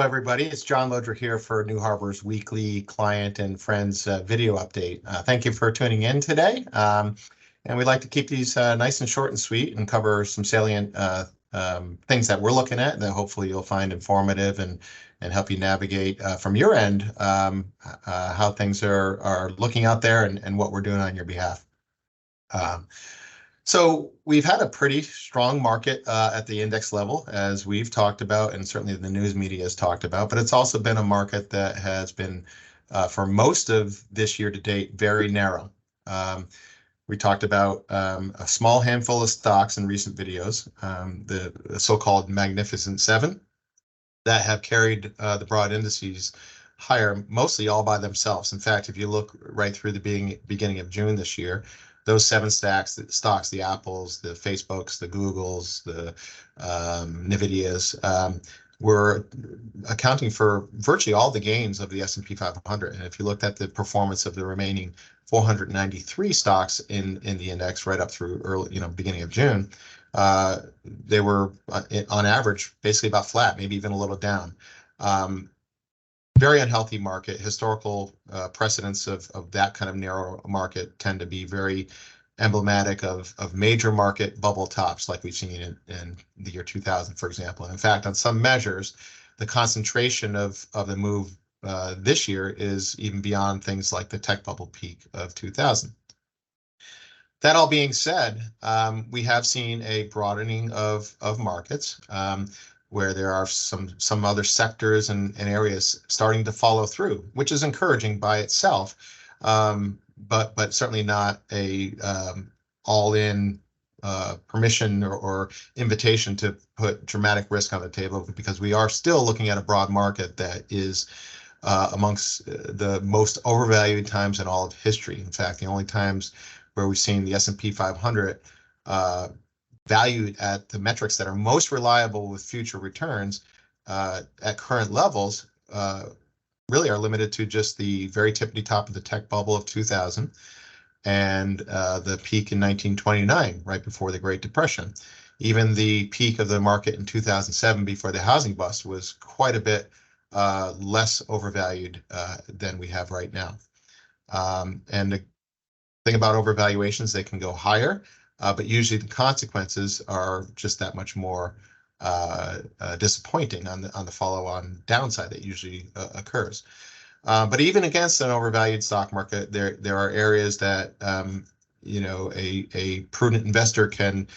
everybody. It's John Llodra here for New Harbor's weekly client and friends video update. Thank you for tuning in today. And we'd like to keep these nice and short and sweet and cover some salient things that we're looking at that hopefully you'll find informative and help you navigate from your end how things are looking out there and what we're doing on your behalf. So we've had a pretty strong market at the index level, as we've talked about, and certainly the news media has talked about, but it's also been a market that has been, for most of this year to date, very narrow. We talked about a small handful of stocks in recent videos, the so-called Magnificent Seven, that have carried the broad indices higher, mostly all by themselves. In fact, if you look right through the beginning of June this year, those seven stocks, the Apples, the Facebooks, the Googles, the Nvidias, were accounting for virtually all the gains of the S&P 500. And if you looked at the performance of the remaining 493 stocks in the index right up through early, beginning of June, they were on average basically about flat, maybe even a little down. Very unhealthy market. Historical precedents of that kind of narrow market tend to be very emblematic of major market bubble tops like we've seen in the year 2000, for example. And in fact, on some measures, the concentration of the move this year is even beyond things like the tech bubble peak of 2000. That all being said, we have seen a broadening of markets, where there are some other sectors and areas starting to follow through, which is encouraging by itself, but certainly not a all-in permission or invitation to put dramatic risk on the table, because we are still looking at a broad market that is amongst the most overvalued times in all of history. In fact, the only times where we've seen the S&P 500 valued at the metrics that are most reliable with future returns at current levels really are limited to just the very tippity top of the tech bubble of 2000 and the peak in 1929, right before the Great Depression. Even the peak of the market in 2007 before the housing bust was quite a bit less overvalued than we have right now. And the thing about overvaluations, they can go higher, but usually the consequences are just that much more disappointing on the follow-on downside that usually occurs. But even against an overvalued stock market, there are areas that a prudent investor can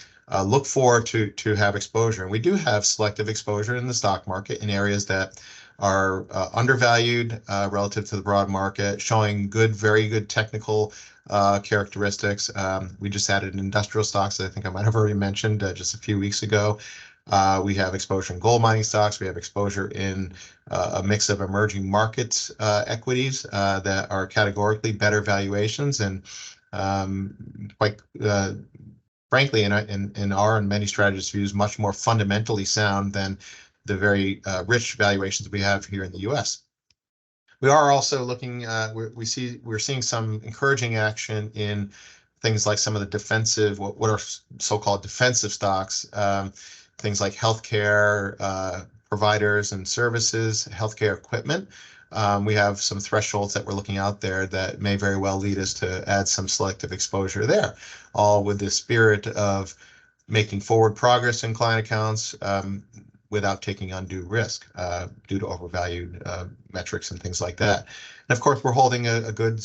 look for to have exposure. And we do have selective exposure in the stock market in areas that are undervalued relative to the broad market, showing very good technical characteristics. We just added industrial stocks that I think I might have already mentioned just a few weeks ago. We have exposure in gold mining stocks. We have exposure in a mix of emerging markets equities that are categorically better valuations and quite frankly, in our and many strategists' views, much more fundamentally sound than the very rich valuations we have here in the U.S. We are also looking, we're seeing some encouraging action in things like some of the defensive, what are so-called defensive stocks, things like healthcare providers and services, healthcare equipment. We have some thresholds that we're looking out there that may very well lead us to add some selective exposure there, all with the spirit of making forward progress in client accounts without taking undue risk due to overvalued metrics and things like that. And of course, we're holding a good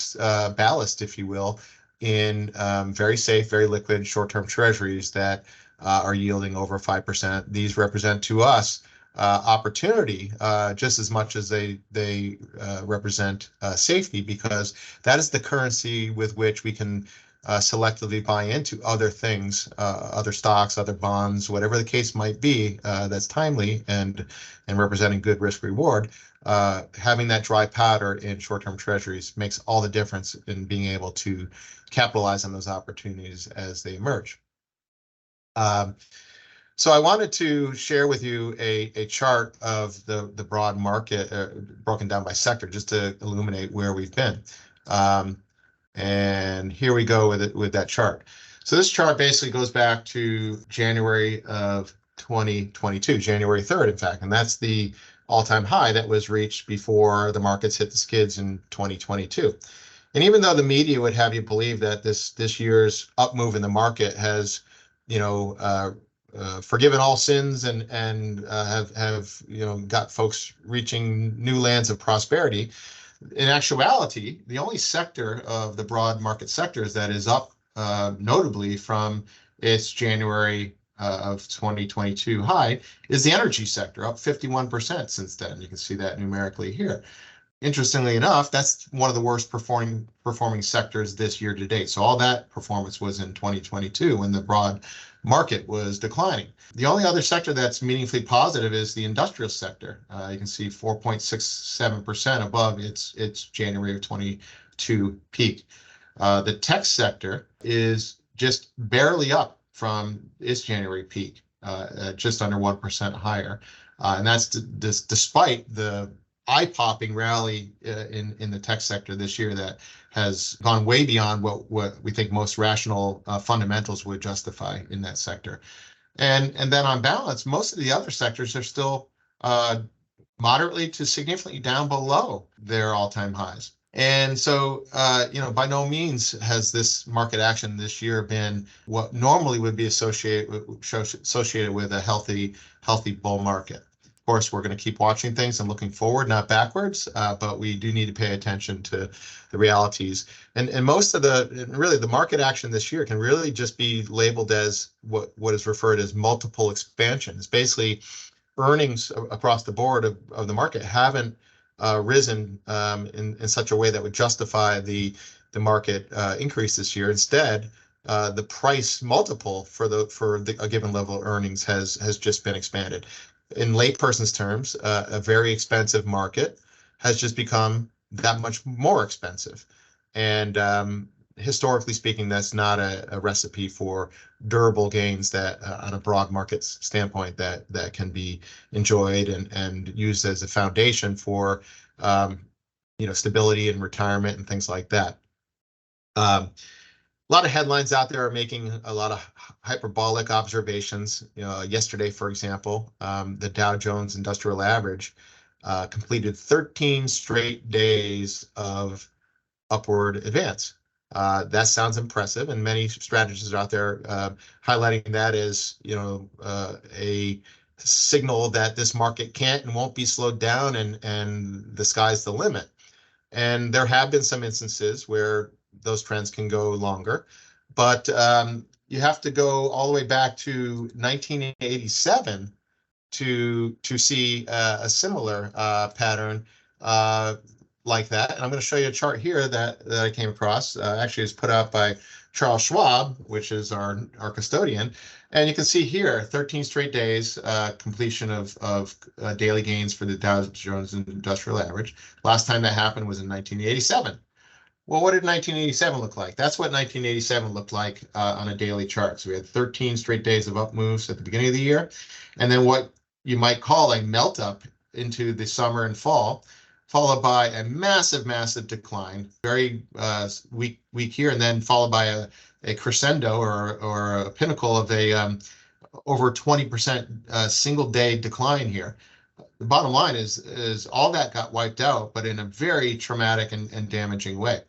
ballast, if you will, in very safe, very liquid short-term treasuries that are yielding over 5%. These represent to us opportunity just as much as they represent safety, because that is the currency with which we can selectively buy into other things, other stocks, other bonds, whatever the case might be, that's timely and representing good risk reward. Having that dry powder in short-term treasuries makes all the difference in being able to capitalize on those opportunities as they emerge. So I wanted to share with you a chart of the broad market broken down by sector, just to illuminate where we've been. And here we go with that chart. So this chart basically goes back to January of 2022, January 3rd, in fact, and that's the all-time high that was reached before the markets hit the skids in 2022. And even though the media would have you believe that this year's up move in the market has, forgiven all sins and have got folks reaching new lands of prosperity, in actuality, the only sector of the broad market sectors that is up notably from its January of 2022 high is the energy sector, up 51% since then. You can see that numerically here. Interestingly enough, that's one of the worst performing sectors this year to date. So all that performance was in 2022 when the broad market was declining. The only other sector that's meaningfully positive is the industrial sector. You can see 4.67% above its January of 22 peak. The tech sector is just barely up from its January peak, just under 1% higher. And that's despite the eye-popping rally in the tech sector this year that has gone way beyond what we think most rational fundamentals would justify in that sector. And then on balance, most of the other sectors are still moderately to significantly down below their all-time highs. And so, by no means has this market action this year been what normally would be associated with a healthy bull market. Of course, we're going to keep watching things and looking forward, not backwards, but we do need to pay attention to the realities. And most of the market action this year can really just be labeled as what is referred as multiple expansion. It's basically earnings across the board of the market haven't risen in such a way that would justify the market increase this year. Instead, the price multiple for a given level of earnings has just been expanded. In layperson's terms, a very expensive market has just become that much more expensive. And historically speaking, that's not a recipe for durable gains that on a broad market standpoint that can be enjoyed and used as a foundation for stability and retirement and things like that. A lot of headlines out there are making a lot of hyperbolic observations. Yesterday, for example, the Dow Jones Industrial Average completed 13 straight days of upward advance. That sounds impressive, and many strategists are out there highlighting that as a signal that this market can't and won't be slowed down, and the sky's the limit. And there have been some instances where those trends can go longer, but you have to go all the way back to 1987 to see a similar pattern like that. And I'm going to show you a chart here that I came across. Actually, it's put out by Charles Schwab, which is our custodian. And you can see here 13 straight days completion of daily gains for the Dow Jones Industrial Average. Last time that happened was in 1987. Well, what did 1987 look like? That's what 1987 looked like on a daily chart. So we had 13 straight days of up moves at the beginning of the year, and then what you might call a melt up into the summer and fall, followed by a massive decline, very weak here, and then followed by a crescendo or a pinnacle of a over 20% single day decline here. The bottom line is all that got wiped out, but in a very traumatic and damaging way.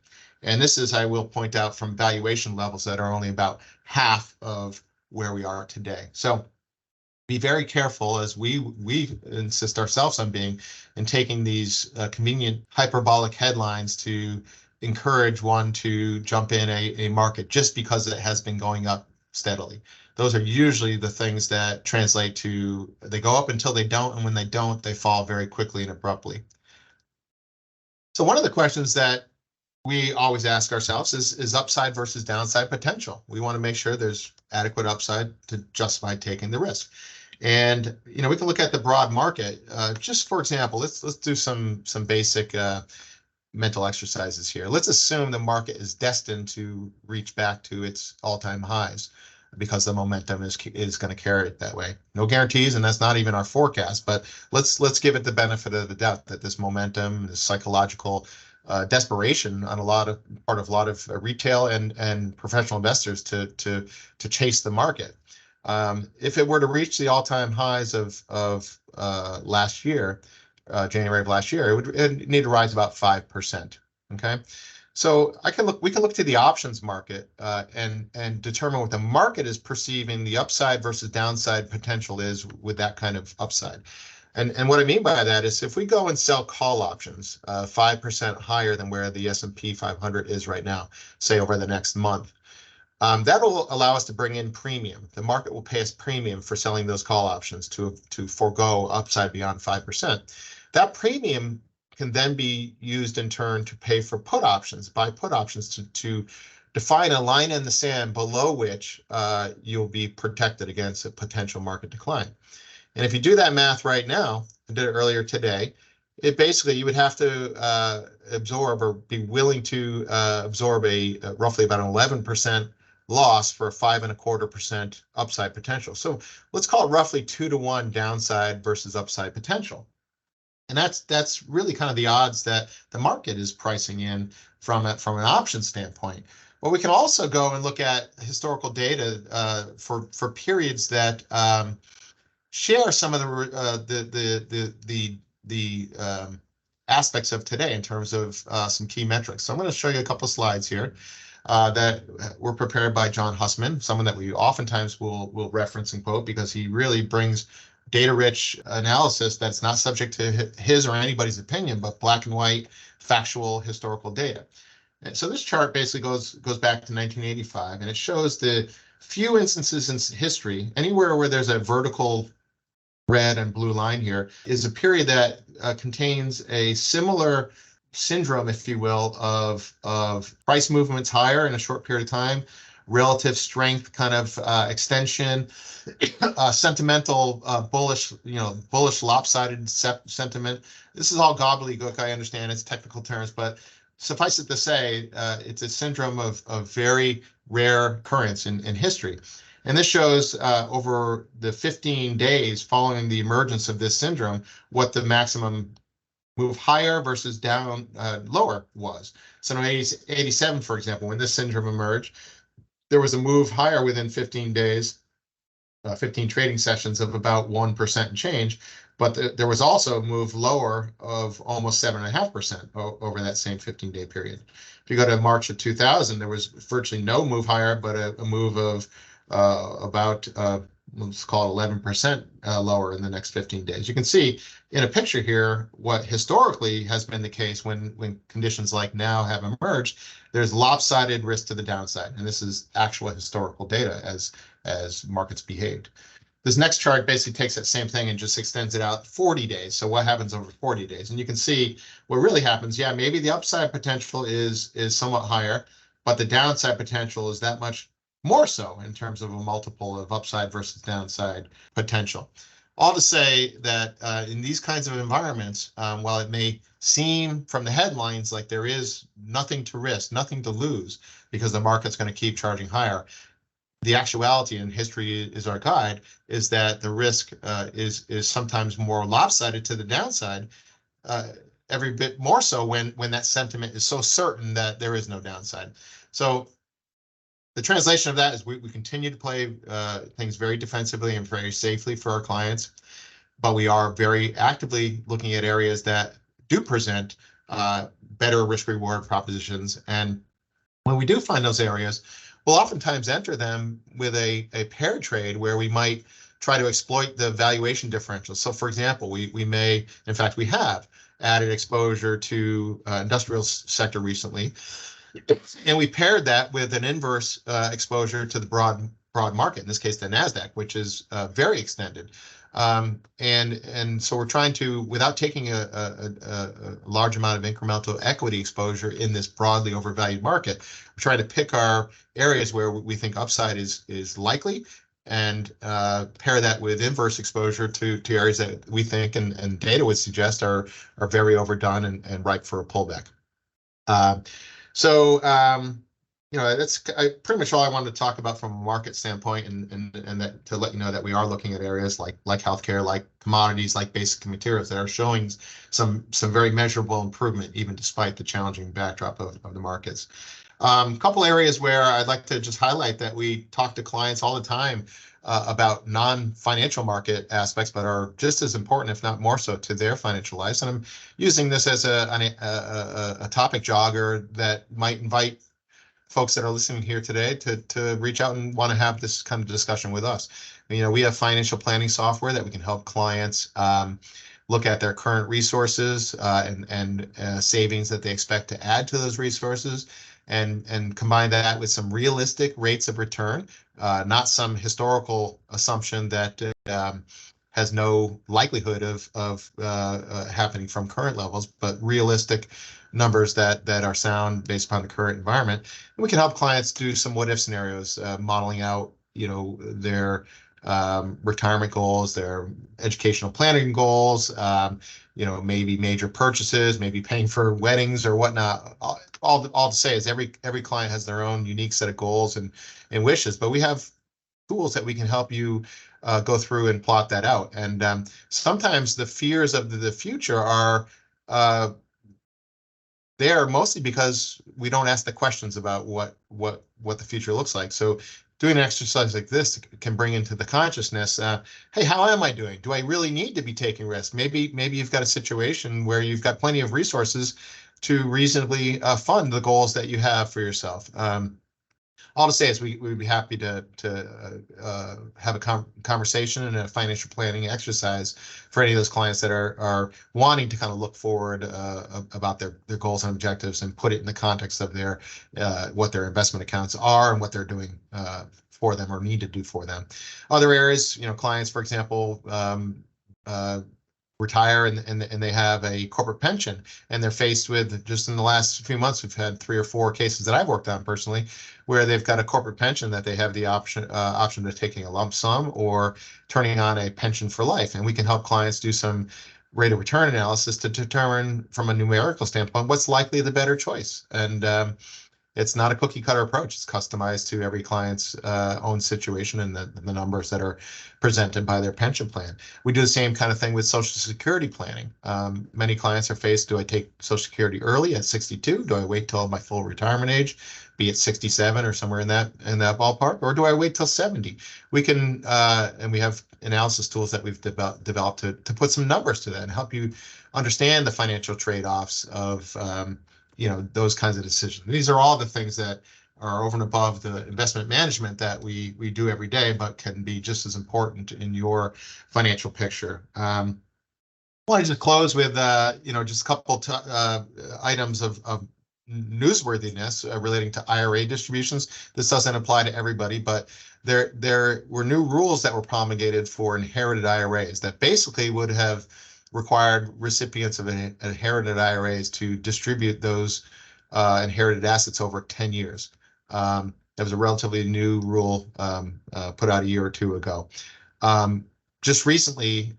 And this is, I will point out, from valuation levels that are only about half of where we are today. So be very careful, as we insist ourselves on being, in taking these convenient hyperbolic headlines to encourage one to jump in a market just because it has been going up steadily. Those are usually the things that translate to they go up until they don't, and when they don't, they fall very quickly and abruptly. So one of the questions that we always ask ourselves is upside versus downside potential. We want to make sure there's adequate upside to justify taking the risk. And we can look at the broad market. Just for example, let's do some basic mental exercises here. Let's assume the market is destined to reach back to its all-time highs because the momentum is going to carry it that way. No guarantees, and that's not even our forecast. But let's give it the benefit of the doubt that this momentum, this psychological desperation on a lot of retail and professional investors to chase the market. If it were to reach the all-time highs of last year, January of last year, it'd need to rise about 5%. Okay, so we can look to the options market and determine what the market is perceiving the upside versus downside potential is with that kind of upside. And what I mean by that is if we go and sell call options 5% higher than where the S&P 500 is right now, say over the next month, that will allow us to bring in premium. The market will pay us premium for selling those call options to forego upside beyond 5%. That premium can then be used in turn to pay for put options, buy put options to define a line in the sand below which you'll be protected against a potential market decline. And if you do that math right now, I did it earlier today, it basically, you would have to absorb or be willing to absorb a roughly about an 11% loss for a 5.25% upside potential. So let's call it roughly 2-to-1 downside versus upside potential. And that's really kind of the odds that the market is pricing in from an option standpoint. But we can also go and look at historical data for periods that share some of the aspects of today in terms of some key metrics. So I'm going to show you a couple of slides here that were prepared by John Hussman, someone that we oftentimes will reference and quote because he really brings data-rich analysis that's not subject to his or anybody's opinion, but black and white, factual, historical data. And so this chart basically goes back to 1985, and it shows the few instances in history, anywhere where there's a vertical red and blue line here, is a period that contains a similar syndrome, if you will, of price movements higher in a short period of time, relative strength kind of extension, sentimental bullish lopsided sentiment. This is all gobbledygook, I understand it's technical terms, but suffice it to say, it's a syndrome of very rare occurrence in history. And this shows over the 15 days following the emergence of this syndrome, what the maximum move higher versus down lower was. So in 87, for example, when this syndrome emerged, there was a move higher within 15 days, 15 trading sessions of about 1% and change, but there was also a move lower of almost 7.5% over that same 15-day period. If you go to March of 2000, there was virtually no move higher, but a move of about let's call it 11% lower in the next 15 days. You can see in a picture here what historically has been the case when conditions like now have emerged. There's lopsided risk to the downside, and this is actual historical data as markets behaved. This next chart basically takes that same thing and just extends it out 40 days. So what happens over 40 days? And you can see what really happens. Yeah, maybe the upside potential is somewhat higher, but the downside potential is that much more so in terms of a multiple of upside versus downside potential. All to say that in these kinds of environments, while it may seem from the headlines like there is nothing to risk, nothing to lose because the market's going to keep charging higher, the actuality, and history is our guide, is that the risk is sometimes more lopsided to the downside, every bit more so when that sentiment is so certain that there is no downside. So the translation of that is we continue to play things very defensively and very safely for our clients, but we are very actively looking at areas that do present better risk-reward propositions. And when we do find those areas, we'll oftentimes enter them with a pair trade where we might try to exploit the valuation differential. So for example, we may, in fact, we have added exposure to industrial sector recently, and we paired that with an inverse exposure to the broad market, in this case, the NASDAQ, which is very extended. And so we're trying to, without taking a large amount of incremental equity exposure in this broadly overvalued market, we're trying to pick our areas where we think upside is likely and pair that with inverse exposure to areas that we think and data would suggest are very overdone and ripe for a pullback. That's pretty much all I wanted to talk about from a market standpoint, and that to let you know that we are looking at areas like healthcare, like commodities, like basic materials that are showing some very measurable improvement, even despite the challenging backdrop of the markets. A couple areas where I'd like to just highlight that we talk to clients all the time about non-financial market aspects, but are just as important, if not more so, to their financial lives. And I'm using this as a topic jogger that might invite folks that are listening here today to reach out and want to have this kind of discussion with us. You know, we have financial planning software that we can help clients look at their current resources and savings that they expect to add to those resources, and combine that with some realistic rates of return, not some historical assumption that has no likelihood of happening from current levels, but realistic numbers that are sound based upon the current environment. And we can help clients do some what if scenarios, modeling out, you know, their retirement goals, their educational planning goals, you know, maybe major purchases, maybe paying for weddings or whatnot. All to say is every client has their own unique set of goals and wishes, but we have tools that we can help you go through and plot that out. And sometimes the fears of the future are there mostly because we don't ask the questions about what the future looks like. So doing an exercise like this can bring into the consciousness, hey, how am I doing? Do I really need to be taking risks? Maybe you've got a situation where you've got plenty of resources to reasonably fund the goals that you have for yourself. All to say is we'd be happy to have a conversation and a financial planning exercise for any of those clients that are wanting to kind of look forward about their goals and objectives and put it in the context of their what their investment accounts are and what they're doing for them or need to do for them. Other areas, you know, clients, for example, retire and they have a corporate pension, and they're faced with, just in the last few months, we've had 3 or 4 cases that I've worked on personally, where they've got a corporate pension that they have the option of taking a lump sum or turning on a pension for life. And we can help clients do some rate of return analysis to determine from a numerical standpoint what's likely the better choice. And it's not a cookie cutter approach. It's customized to every client's own situation and the numbers that are presented by their pension plan. We do the same kind of thing with Social Security planning. Many clients are faced, do I take Social Security early at 62? Do I wait till my full retirement age, be it 67 or somewhere in that ballpark? Or do I wait till 70? We can, and we have analysis tools that we've developed to put some numbers to that and help you understand the financial trade-offs of you know, those kinds of decisions. These are all the things that are over and above the investment management that we do every day, but can be just as important in your financial picture. I wanted to close with you know, just a couple items of newsworthiness relating to IRA distributions. This doesn't apply to everybody, but there were new rules that were promulgated for inherited IRAs that basically would have required recipients of inherited IRAs to distribute those inherited assets over 10 years. That was a relatively new rule put out a year or 2 ago. Just recently,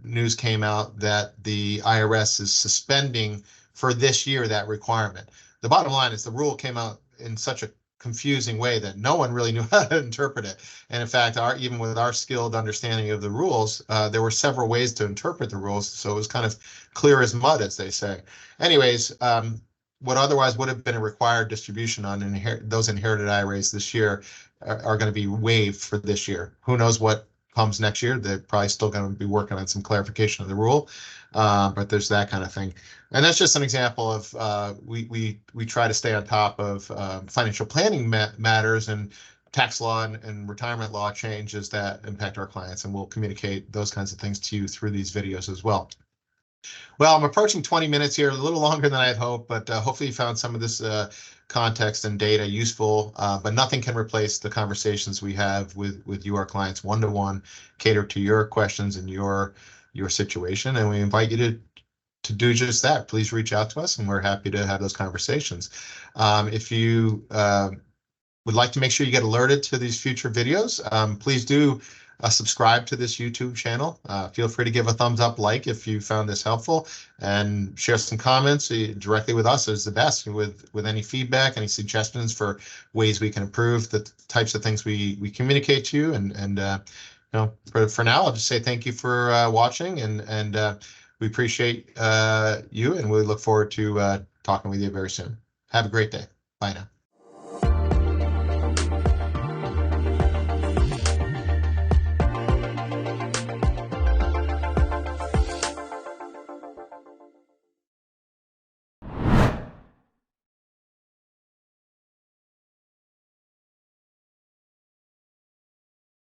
news came out that the IRS is suspending for this year that requirement. The bottom line is the rule came out in such a confusing way that no one really knew how to interpret it. And in fact, even with our skilled understanding of the rules, there were several ways to interpret the rules. So it was kind of clear as mud, as they say. Anyways, what otherwise would have been a required distribution on those inherited IRAs this year are going to be waived for this year. Who knows what comes next year? They're probably still going to be working on some clarification of the rule, but there's that kind of thing. And that's just an example of we try to stay on top of financial planning matters and tax law and retirement law changes that impact our clients, and we'll communicate those kinds of things to you through these videos as well. Well, I'm approaching 20 minutes here, a little longer than I had hoped, but hopefully you found some of this context and data useful, but nothing can replace the conversations we have with you, our clients, one-to-one, cater to your questions and your situation. And we invite you to do just that. Please reach out to us, and we're happy to have those conversations. If you would like to make sure you get alerted to these future videos, please do subscribe to this YouTube channel. Feel free to give a thumbs up, like if you found this helpful, and share some comments directly with us is the best, with any feedback, any suggestions for ways we can improve the types of things we communicate to you. And you know, for now, I'll just say thank you for watching, and we appreciate you, and we look forward to talking with you very soon. Have a great day. Bye now.